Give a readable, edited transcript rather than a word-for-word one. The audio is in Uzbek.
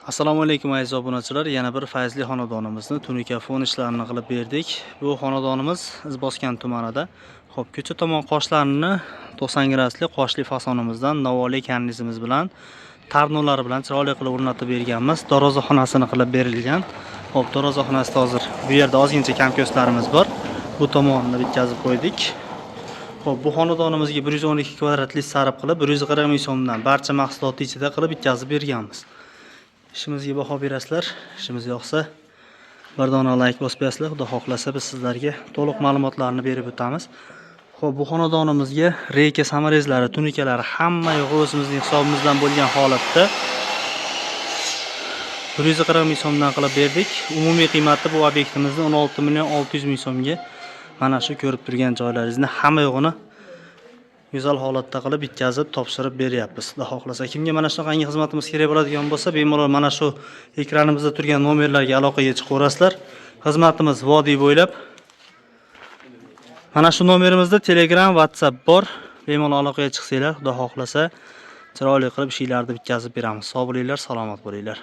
Assalomu alaykum aziz obunachilar. Yana bir fayzli xonadonimizni tunika fon ishlarini qilib berdik. Bu xonadonimiz Izboskan tumanida. Xo'p, ko'cha tomon qoshlarini 90 grafli qoshli fasonimizdan navoli karnizimiz bilan tarnolar bilan chiroyli qilib o'rnatib berganmiz. Darvozaxonasini qilib berilgan. Xo'p, darvozaxonasida hozir bu yerda ozgincha kamko'stlarimiz bor. Bu tomonni bitkazib qo'ydik. Xo'p, bu xonadonimizga 112 kvadratli sarf qilib 140 ming so'mdan barcha mahsulotni ichida qilib bitkazib berganmiz. İşimizga baho berasizlar. İşimiz yoqsa bir dona like bosib qo'yasizlar. Xudo xohlasa biz sizlarga to'liq ma'lumotlarni berib o'tamiz. Xo'p, bu xonadonimizga reyka samarezlari, tunikalari hamma yo'q o'zimizning hisobimizdan bo'lgan holatda 140 ming so'mdan qilib berdik. Umumiy qiymati bu obyektimizni 16 million 600 ming so'mga mana shu ko'rib turgan joylaringizni hamma yo'g'ini güzel holatda qilib bitkazib topshirib beryapmiz. Xudo xohlasa kimga mana shunaqangi xizmatimiz kerak bo'ladigan bo'lsa, bemalol mana shu ekranimizda turgan nomerlarga aloqaga chiqaverasizlar. Xizmatimiz vodiy bo'ylab. Mana shu nomerimizda Telegram, WhatsApp bor. Bemalol aloqaga chiqsanglar, xudo xohlasa chiroyli qilib ishlarni bitkazib beramiz. Sog' bo'linglar, salomat bo'linglar.